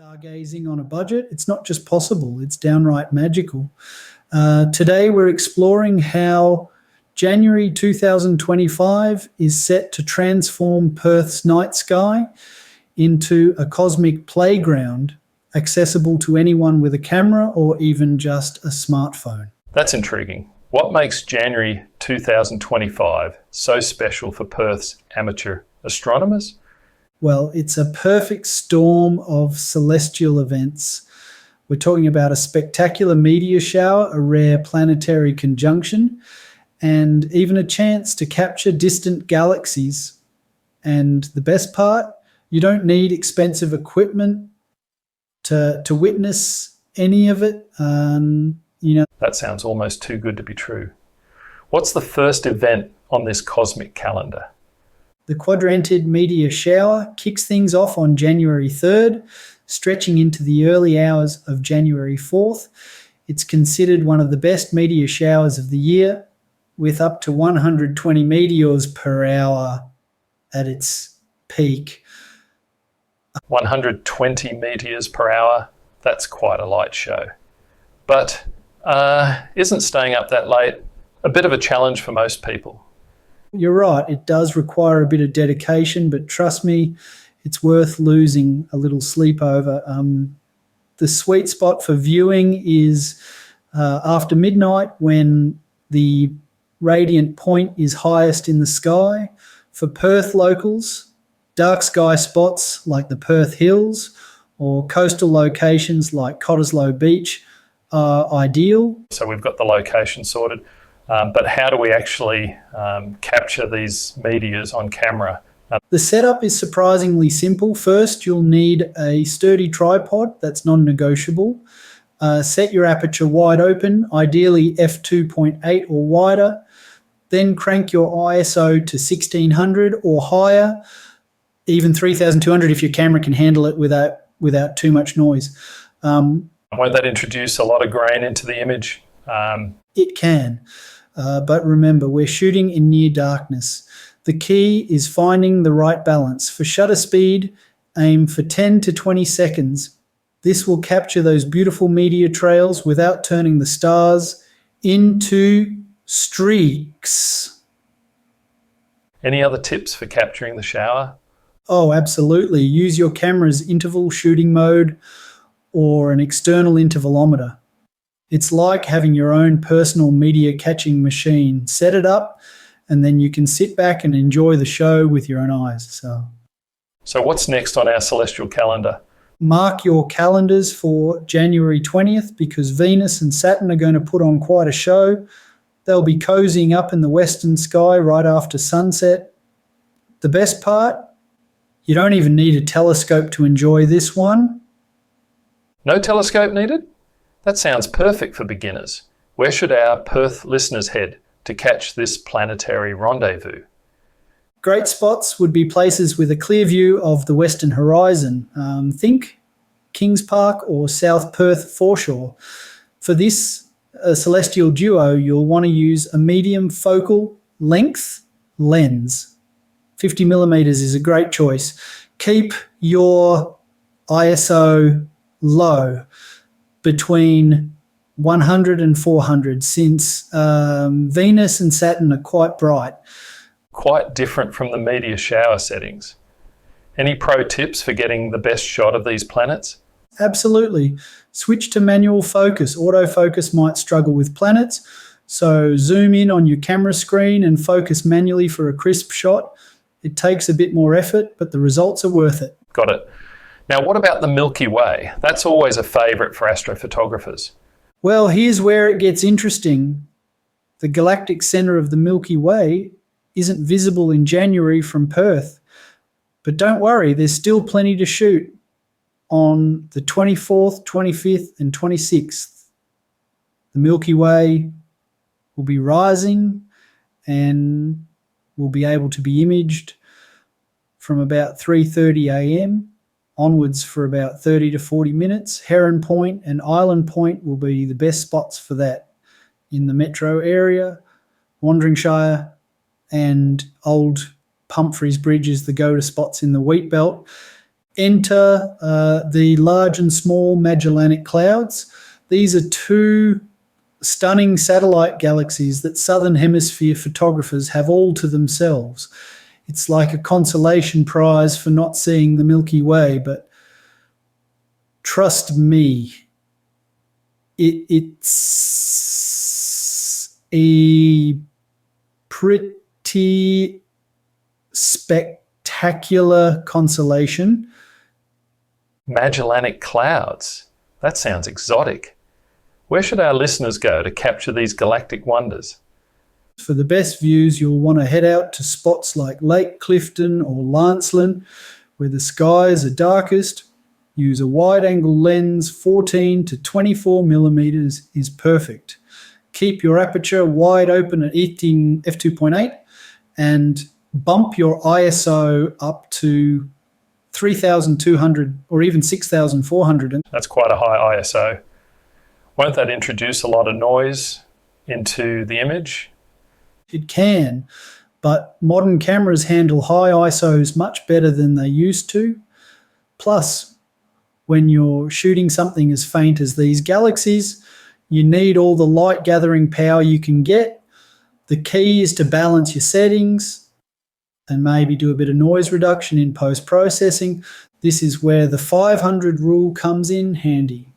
Stargazing on a budget, it's not just possible, it's downright magical. Today, we're exploring how January 2025 is set to transform Perth's night sky into a cosmic playground accessible to anyone with a camera or even just a smartphone. That's intriguing. What makes January 2025 so special for Perth's amateur astronomers? Well, it's a perfect storm of celestial events. We're talking about a spectacular meteor shower, a rare planetary conjunction, and even a chance to capture distant galaxies. And the best part, you don't need expensive equipment to witness any of it. That sounds almost too good to be true. What's the first event on this cosmic calendar? The quadrantid meteor shower kicks things off on January 3rd, stretching into the early hours of January 4th. It's considered one of the best meteor showers of the year, with up to 120 meteors per hour at its peak. 120 meteors per hour? That's quite a light show. But isn't staying up that late a bit of a challenge for most people? You're right, it does require a bit of dedication, but trust me, it's worth losing a little sleep over. The sweet spot for viewing is after midnight, when the radiant point is highest in the sky. For Perth locals, dark sky spots like the Perth Hills or coastal locations like Cottesloe Beach are ideal. So we've got the location sorted. But how do we actually capture these meteors on camera? The setup is surprisingly simple. First, you'll need a sturdy tripod that's non-negotiable. Set your aperture wide open, ideally f2.8 or wider. Then crank your ISO to 1600 or higher, even 3200 if your camera can handle it without too much noise. Won't that introduce a lot of grain into the image? It can. But remember, we're shooting in near darkness. The key is finding the right balance. For shutter speed, aim for 10 to 20 seconds. This will capture those beautiful meteor trails without turning the stars into streaks. Any other tips for capturing the shower? Oh, absolutely. Use your camera's interval shooting mode or an external intervalometer. It's like having your own personal meteor catching machine. Set it up and then you can sit back and enjoy the show with your own eyes. So what's next on our celestial calendar? Mark your calendars for January 20th because Venus and Saturn are going to put on quite a show. They'll be cozying up in the western sky right after sunset. The best part, you don't even need a telescope to enjoy this one. No telescope needed? That sounds perfect for beginners. Where should our Perth listeners head to catch this planetary rendezvous? Great spots would be places with a clear view of the western horizon. Think Kings Park or South Perth foreshore. For this celestial duo, you'll want to use a medium focal length lens. 50 millimeters is a great choice. Keep your ISO low, between 100 and 400, since Venus and Saturn are quite bright. Quite different from the meteor shower settings. Any pro tips for getting the best shot of these planets? Absolutely. Switch to manual focus. Autofocus might struggle with planets, so zoom in on your camera screen and focus manually for a crisp shot. It takes a bit more effort, but the results are worth it. Got it. Now, what about the Milky Way? That's always a favourite for astrophotographers. Well, here's where it gets interesting. The galactic centre of the Milky Way isn't visible in January from Perth. But don't worry, there's still plenty to shoot on the 24th, 25th and 26th. The Milky Way will be rising and will be able to be imaged from about 3:30 a.m. onwards for about 30 to 40 minutes. Heron Point and Island Point will be the best spots for that in the metro area. Wanderingshire and Old Pumphrey's Bridge is the go-to spots in the wheat belt. Enter the Large and Small Magellanic Clouds. These are two stunning satellite galaxies that Southern Hemisphere photographers have all to themselves. It's like a consolation prize for not seeing the Milky Way, but trust me, it's a pretty spectacular consolation. Magellanic Clouds. That sounds exotic. Where should our listeners go to capture these galactic wonders? For the best views, you'll want to head out to spots like Lake Clifton or Lancelin, where the skies are darkest. Use a wide-angle lens. 14 to 24 millimeters is perfect. Keep your aperture wide open at f2.8 and bump your ISO up to 3,200 or even 6,400. That's quite a high ISO. Won't that introduce a lot of noise into the image? It can, but modern cameras handle high ISOs much better than they used to. Plus, when you're shooting something as faint as these galaxies, you need all the light gathering power you can get. The key is to balance your settings and maybe do a bit of noise reduction in post-processing. This is where the 500 rule comes in handy.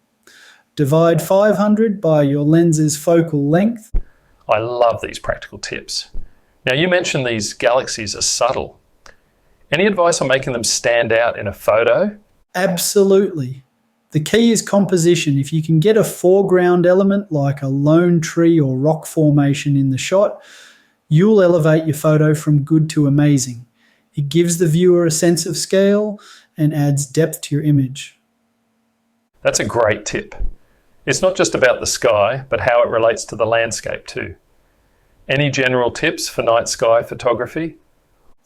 Divide 500 by your lens's focal length. I love these practical tips. Now, you mentioned these galaxies are subtle. Any advice on making them stand out in a photo? Absolutely. The key is composition. If you can get a foreground element like a lone tree or rock formation in the shot, you'll elevate your photo from good to amazing. It gives the viewer a sense of scale and adds depth to your image. That's a great tip. It's not just about the sky, but how it relates to the landscape too. Any general tips for night sky photography?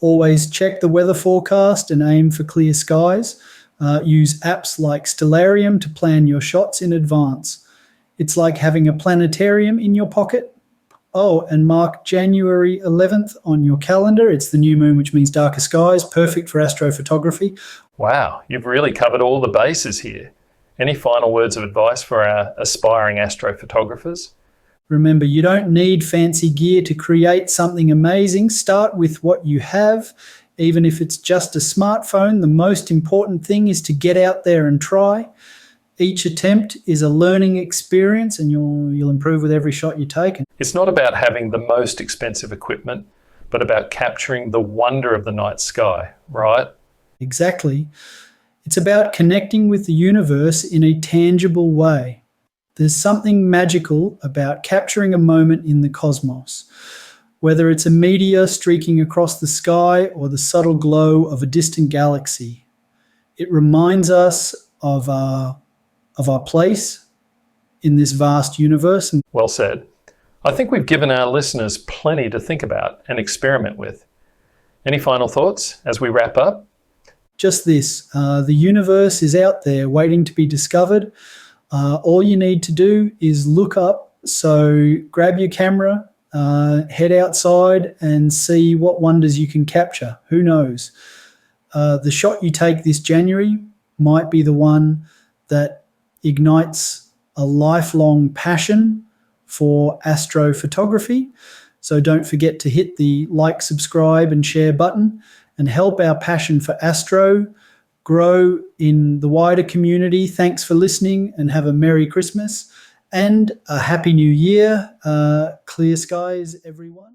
Always check the weather forecast and aim for clear skies. Use apps like Stellarium to plan your shots in advance. It's like having a planetarium in your pocket. Oh, and mark January 11th on your calendar. It's the new moon, which means darker skies, perfect for astrophotography. Wow, you've really covered all the bases here. Any final words of advice for our aspiring astrophotographers? Remember, you don't need fancy gear to create something amazing. Start with what you have. Even if it's just a smartphone, the most important thing is to get out there and try. Each attempt is a learning experience, and you'll improve with every shot you take. It's not about having the most expensive equipment, but about capturing the wonder of the night sky, right? Exactly. It's about connecting with the universe in a tangible way. There's something magical about capturing a moment in the cosmos. Whether it's a meteor streaking across the sky or the subtle glow of a distant galaxy, it reminds us of our place in this vast universe. Well said. I think we've given our listeners plenty to think about and experiment with. Any final thoughts as we wrap up? Just this, the universe is out there waiting to be discovered. All you need to do is look up. So grab your camera, head outside and see what wonders you can capture. Who knows? The shot you take this January might be the one that ignites a lifelong passion for astrophotography. So don't forget to hit the like, subscribe and share button and help our passion for astro grow in the wider community. Thanks for listening and have a Merry Christmas and a Happy New Year. Clear skies, everyone.